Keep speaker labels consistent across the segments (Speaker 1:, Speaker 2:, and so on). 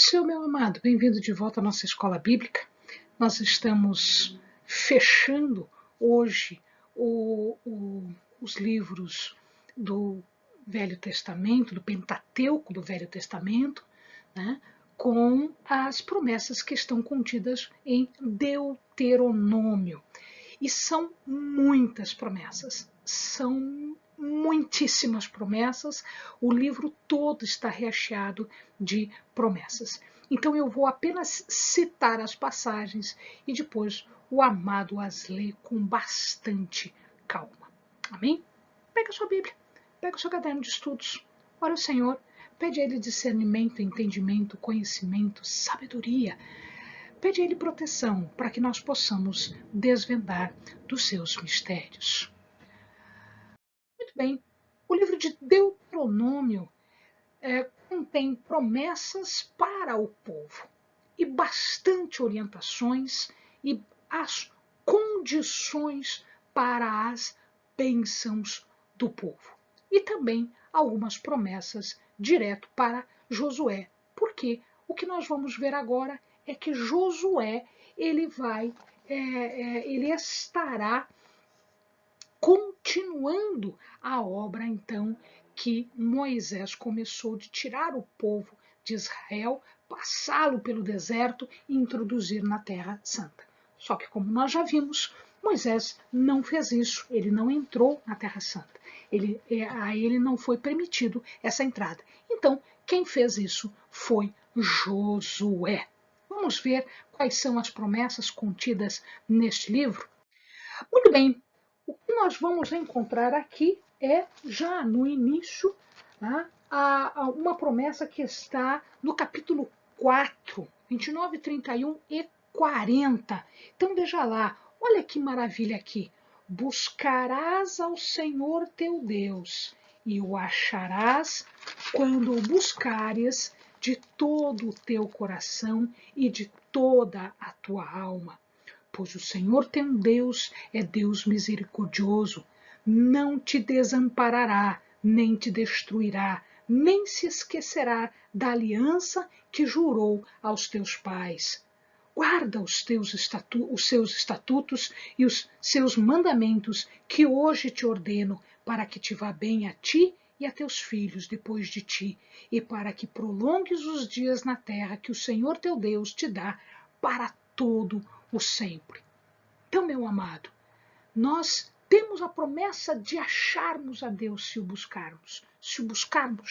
Speaker 1: Seu meu amado, bem-vindo de volta à nossa escola bíblica. Nós estamos fechando hoje os livros do Velho Testamento, do Pentateuco do Velho Testamento, né, com as promessas que estão contidas em Deuteronômio. E são muitas promessas, são muitíssimas promessas, o livro todo está recheado de promessas. Então eu vou apenas citar as passagens e depois o amado as lê com bastante calma. Amém? Pega a sua Bíblia, pega o seu caderno de estudos, ora o Senhor, pede a Ele discernimento, entendimento, conhecimento, sabedoria. Pede a Ele proteção para que nós possamos desvendar dos seus mistérios. Muito bem, o livro de Deuteronômio contém promessas para o povo e bastante orientações e as condições para as bênçãos do povo. E também algumas promessas direto para Josué, porque o que nós vamos ver agora é que Josué ele estará continuando a obra então que Moisés começou de tirar o povo de Israel, passá-lo pelo deserto e introduzir na Terra Santa. Só que, como nós já vimos, Moisés não fez isso, ele não entrou na Terra Santa. A ele não foi permitido essa entrada. Então, quem fez isso foi Josué. Vamos ver quais são as promessas contidas neste livro? Muito bem, o que nós vamos encontrar aqui é, já no início, né, uma promessa que está no capítulo 4, 29, 31 e 40. Então veja lá, olha que maravilha aqui. Buscarás ao Senhor teu Deus e o acharás quando o buscares de todo o teu coração e de toda a tua alma. Pois o Senhor teu Deus é Deus misericordioso, não te desamparará, nem te destruirá, nem se esquecerá da aliança que jurou aos teus pais. Guarda os seus estatutos e os seus mandamentos que hoje te ordeno, para que te vá bem a ti e a teus filhos depois de ti, e para que prolongues os dias na terra que o Senhor teu Deus te dá para todo o sempre. Então, meu amado, nós temos a promessa de acharmos a Deus se o buscarmos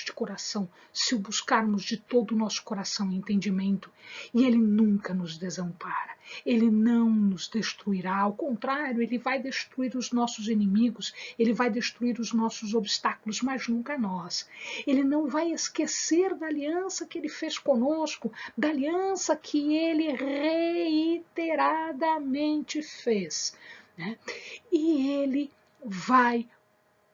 Speaker 1: de coração, se o buscarmos de todo o nosso coração e entendimento. E Ele nunca nos desampara, Ele não nos destruirá, ao contrário, Ele vai destruir os nossos inimigos, Ele vai destruir os nossos obstáculos, mas nunca nós. Ele não vai esquecer da aliança que Ele fez conosco, da aliança que Ele reiteradamente fez. Né? E Ele vai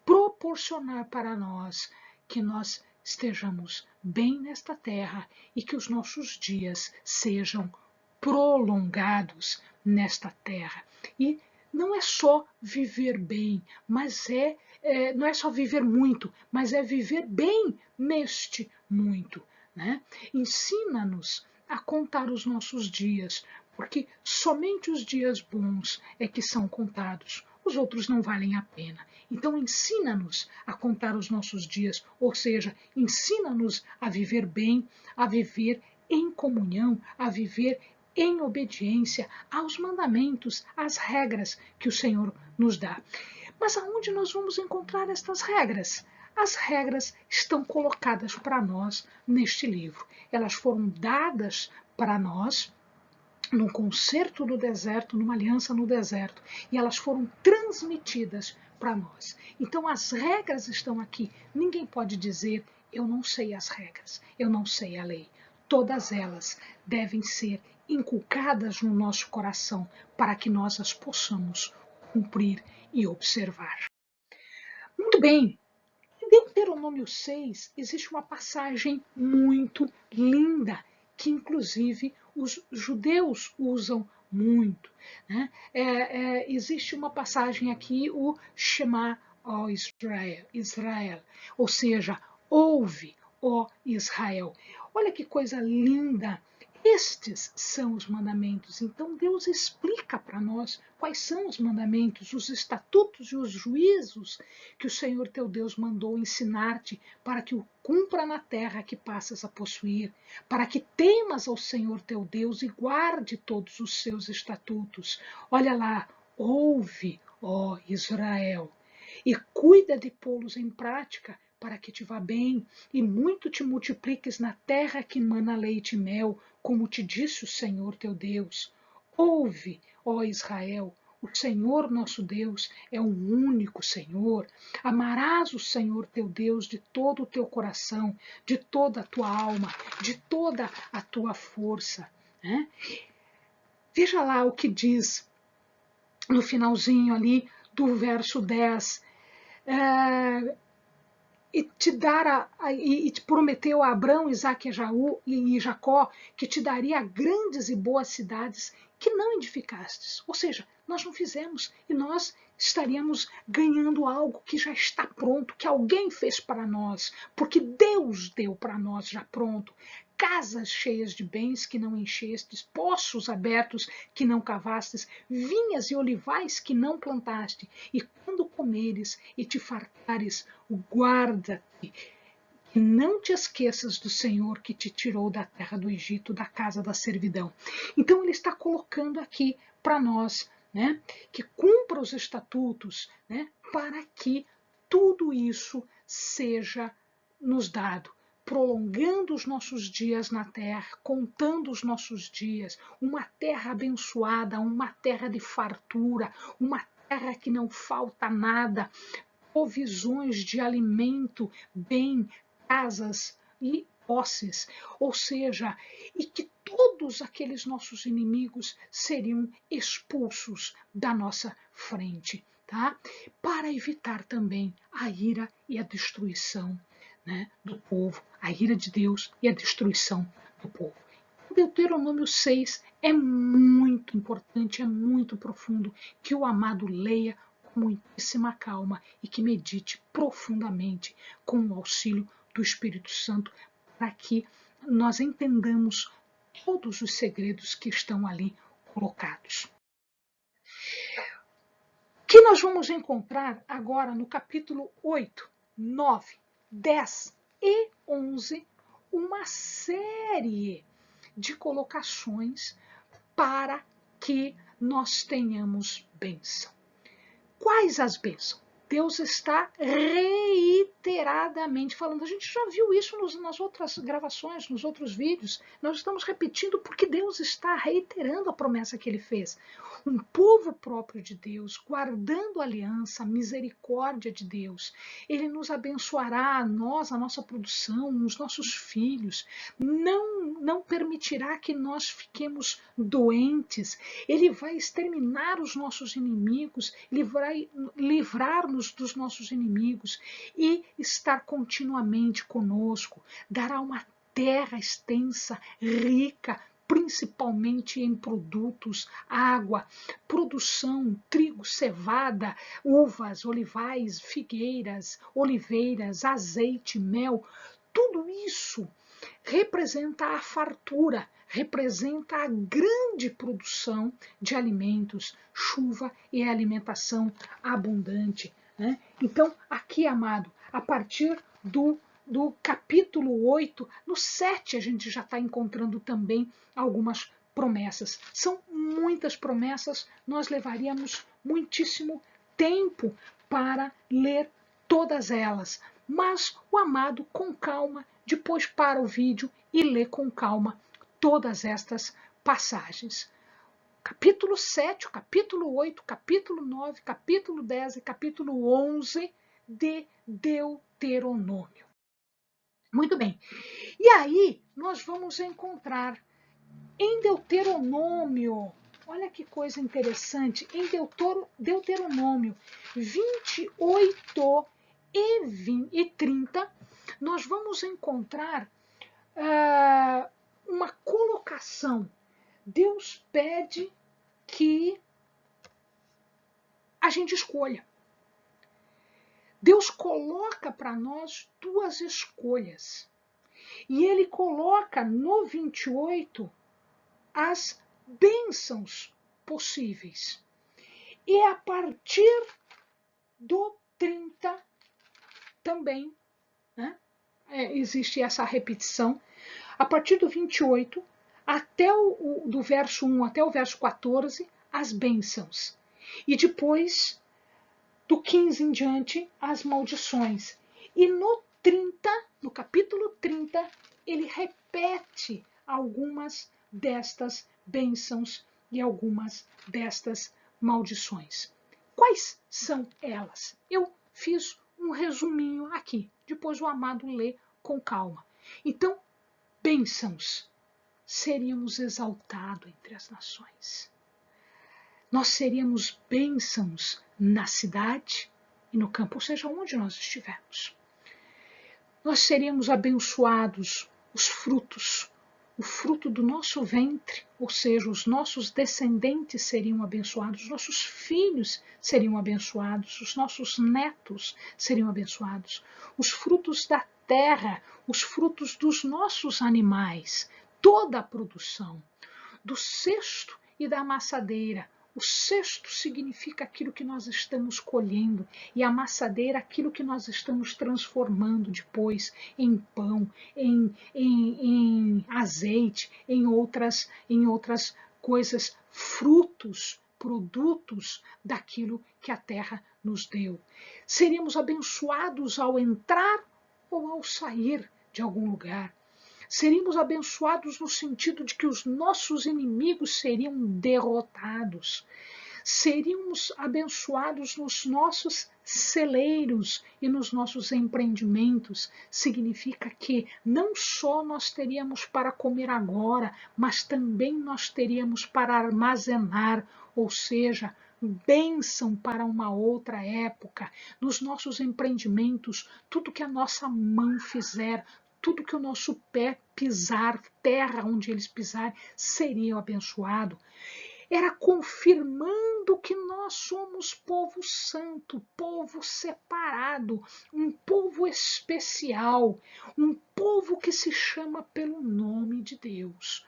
Speaker 1: proporcionar para nós que nós estejamos bem nesta terra e que os nossos dias sejam prolongados nesta terra. E não é só viver bem, mas não é só viver muito, mas é viver bem neste muito. Né? Ensina-nos a contar os nossos dias, porque somente os dias bons é que são contados, os outros não valem a pena. Então ensina-nos a contar os nossos dias, ou seja, ensina-nos a viver bem, a viver em comunhão, a viver em obediência aos mandamentos, às regras que o Senhor nos dá. Mas aonde nós vamos encontrar estas regras? As regras estão colocadas para nós neste livro. Elas foram dadas para nós num concerto no deserto, numa aliança no deserto, e elas foram transmitidas para nós. Então as regras estão aqui. Ninguém pode dizer, eu não sei as regras, eu não sei a lei. Todas elas devem ser inculcadas no nosso coração para que nós as possamos cumprir e observar. Muito bem, em Deuteronômio 6 existe uma passagem muito linda que inclusive os judeus usam muito. Né? Existe uma passagem aqui, o Shema, ó Israel, ou seja, ouve, ó Israel. Olha que coisa linda! Estes são os mandamentos. Então Deus explica para nós quais são os mandamentos, os estatutos e os juízos que o Senhor teu Deus mandou ensinar-te para que o cumpra na terra que passas a possuir, para que temas ao Senhor teu Deus e guarde todos os seus estatutos. Olha lá, ouve, ó Israel, e cuida de pô-los em prática, para que te vá bem e muito te multipliques na terra que mana leite e mel, como te disse o Senhor teu Deus. Ouve, ó Israel, o Senhor nosso Deus é um único Senhor. Amarás o Senhor teu Deus de todo o teu coração, de toda a tua alma, de toda a tua força. Né? Veja lá o que diz no finalzinho ali do verso 10. E te prometeu a Abrão, Isaque e Jacó que te daria grandes e boas cidades que não edificastes. Ou seja, nós não fizemos e nós estaríamos ganhando algo que já está pronto, que alguém fez para nós, porque Deus deu para nós já pronto. Casas cheias de bens que não enchestes, poços abertos que não cavastes, vinhas e olivais que não plantaste. E quando comeres e te fartares, guarda-te, e não te esqueças do Senhor que te tirou da terra do Egito, da casa da servidão. Então ele está colocando aqui para nós, né, que cumpra os estatutos, né, para que tudo isso seja nos dado, prolongando os nossos dias na terra, contando os nossos dias, uma terra abençoada, uma terra de fartura, uma terra que não falta nada, provisões de alimento, bem, casas e posses, ou seja, e que todos aqueles nossos inimigos seriam expulsos da nossa frente, tá? Para evitar também a ira e a destruição, né, do povo, a ira de Deus e a destruição do povo. Deuteronômio 6 é muito importante, é muito profundo, que o amado leia com muitíssima calma e que medite profundamente com o auxílio do Espírito Santo, para que nós entendamos todos os segredos que estão ali colocados. Que nós vamos encontrar agora no capítulo 8, 9, 10 e 11 uma série de colocações para que nós tenhamos bênção. Quais as bênçãos? Deus está reiteradamente falando. A gente já viu isso nas outras gravações, nos outros vídeos. Nós estamos repetindo porque Deus está reiterando a promessa que ele fez. Um povo próprio de Deus, guardando a aliança, a misericórdia de Deus. Ele nos abençoará, a nós, a nossa produção, os nossos filhos. Não permitirá que nós fiquemos doentes. Ele vai exterminar os nossos inimigos. Ele vai livrar-nos dos nossos inimigos e estar continuamente conosco. Dará uma terra extensa, rica, principalmente em produtos, água, produção, trigo, cevada, uvas, olivais, figueiras, oliveiras, azeite, mel. Tudo isso representa a fartura, representa a grande produção de alimentos, chuva e alimentação abundante. Né? Então, aqui, amado, a partir do capítulo 8, no 7 a gente já está encontrando também algumas promessas. São muitas promessas, nós levaríamos muitíssimo tempo para ler todas elas. Mas o amado, com calma, depois para o vídeo e lê com calma todas estas passagens. Capítulo 7, capítulo 8, capítulo 9, capítulo 10 e capítulo 11 de Deuteronômio. Muito bem. E aí nós vamos encontrar em Deuteronômio, olha que coisa interessante, em Deuteronômio 28 e 30, nós vamos encontrar uma colocação. Deus pede que a gente escolha. Deus coloca para nós duas escolhas. E ele coloca no 28 as bênçãos possíveis. E a partir do 30 também, né, existe essa repetição. A partir do 28 até do verso 1 até o verso 14, as bênçãos. E depois, do 15 em diante, as maldições. E no 30, no capítulo 30, ele repete algumas destas bênçãos e algumas destas maldições. Quais são elas? Eu fiz um resuminho aqui, depois o amado lê com calma. Então, bênçãos, seríamos exaltados entre as nações. Nós seríamos bênçãos na cidade e no campo, ou seja, onde nós estivermos. Nós seríamos abençoados, os frutos, o fruto do nosso ventre, ou seja, os nossos descendentes seriam abençoados, os nossos filhos seriam abençoados, os nossos netos seriam abençoados, os frutos da terra, os frutos dos nossos animais, toda a produção, do cesto e da amassadeira. O cesto significa aquilo que nós estamos colhendo e a amassadeira aquilo que nós estamos transformando depois em pão, em azeite, em outras coisas, frutos, produtos daquilo que a terra nos deu. Seríamos abençoados ao entrar ou ao sair de algum lugar. Seríamos abençoados no sentido de que os nossos inimigos seriam derrotados. Seríamos abençoados nos nossos celeiros e nos nossos empreendimentos. Significa que não só nós teríamos para comer agora, mas também nós teríamos para armazenar, ou seja, bênção para uma outra época. Nos nossos empreendimentos, tudo que a nossa mão fizer, tudo que o nosso pé pisar, terra onde eles pisarem, seria abençoado. Era confirmando que nós somos povo santo, povo separado, um povo especial, um povo que se chama pelo nome de Deus.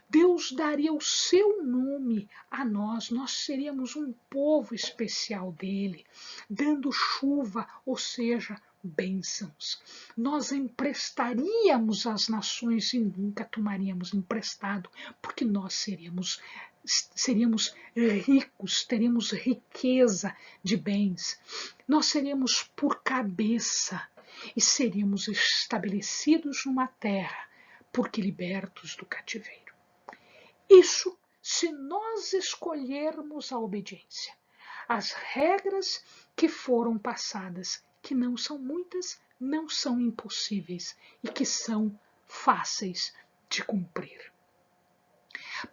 Speaker 1: Deus daria o seu nome a nós, nós seríamos um povo especial dele, dando chuva, ou seja, bênçãos. Nós emprestaríamos às nações e nunca tomaríamos emprestado, porque nós seríamos ricos, teríamos riqueza de bens. Nós seríamos por cabeça e seríamos estabelecidos numa terra, porque libertos do cativeiro. Isso se nós escolhermos a obediência. As regras que foram passadas, que não são muitas, não são impossíveis e que são fáceis de cumprir.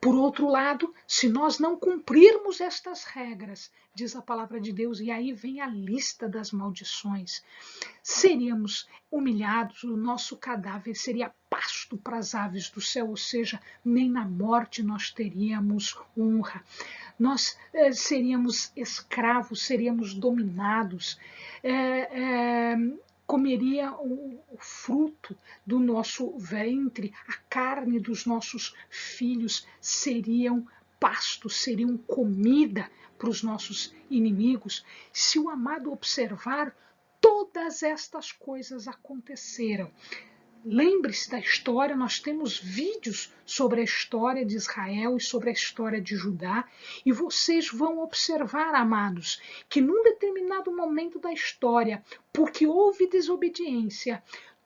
Speaker 1: Por outro lado, se nós não cumprirmos estas regras, diz a palavra de Deus, e aí vem a lista das maldições, seríamos humilhados, o nosso cadáver seria pasto para as aves do céu, ou seja, nem na morte nós teríamos honra. Nós seríamos escravos, seríamos dominados, comeria o fruto do nosso ventre, a carne dos nossos filhos seriam pasto, seriam comida para os nossos inimigos. Se o amado observar, todas estas coisas aconteceram. Lembre-se da história, nós temos vídeos sobre a história de Israel e sobre a história de Judá, e vocês vão observar, amados, que num determinado momento da história, porque houve desobediência,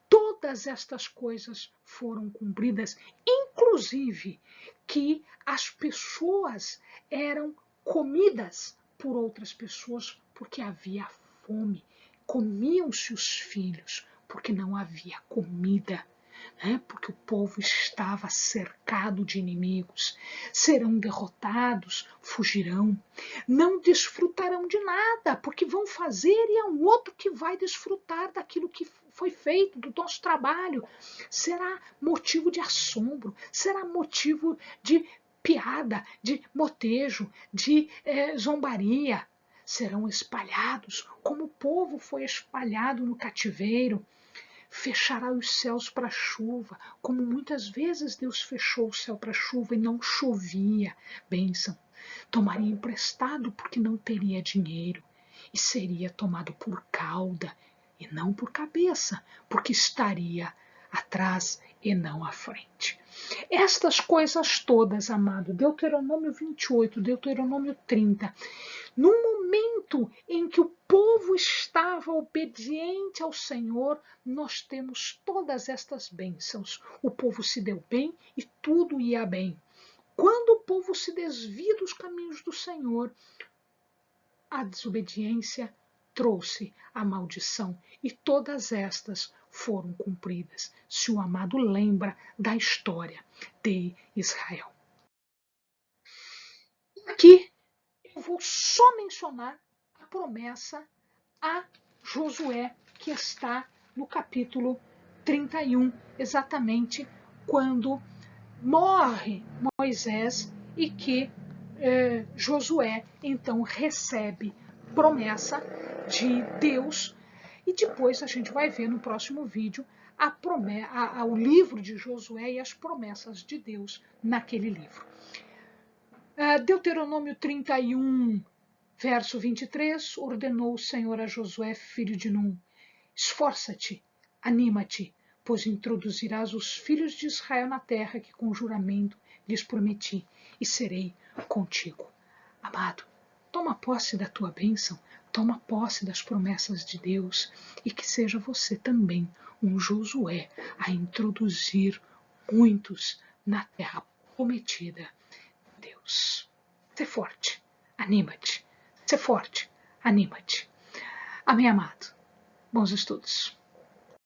Speaker 1: todas estas coisas foram cumpridas, inclusive que as pessoas eram comidas por outras pessoas porque havia fome, comiam-se os filhos, porque não havia comida, porque o povo estava cercado de inimigos. Serão derrotados, fugirão, não desfrutarão de nada, porque vão fazer e é um outro que vai desfrutar daquilo que foi feito, do nosso trabalho. Será motivo de assombro, será motivo de piada, de motejo, de zombaria. Serão espalhados como o povo foi espalhado no cativeiro. fechará os céus para a chuva, como muitas vezes Deus fechou o céu para a chuva e não chovia. Bênção. Tomaria emprestado porque não teria dinheiro e seria tomado por cauda e não por cabeça, porque estaria atrás e não à frente. Estas coisas todas, amado, Deuteronômio 28, Deuteronômio 30, no momento em que o povo estava obediente ao Senhor, nós temos todas estas bênçãos. O povo se deu bem e tudo ia bem. Quando o povo se desvia dos caminhos do Senhor, a desobediência trouxe a maldição e todas estas foram cumpridas, se o amado lembra da história de Israel. Aqui eu vou só mencionar a promessa a Josué, que está no capítulo 31, exatamente quando morre Moisés e que Josué então recebe promessa de Deus e depois a gente vai ver no próximo vídeo o livro de Josué e as promessas de Deus naquele livro. Deuteronômio 31, verso 23, ordenou o Senhor a Josué, filho de Num: esforça-te, anima-te, pois introduzirás os filhos de Israel na terra que com juramento lhes prometi, e serei contigo. Amado, toma posse da tua bênção, toma posse das promessas de Deus, e que seja você também um Josué a introduzir muitos na terra prometida. Deus. Ser forte, anima-te. Ser forte, anima-te. Amém, amado. Bons estudos.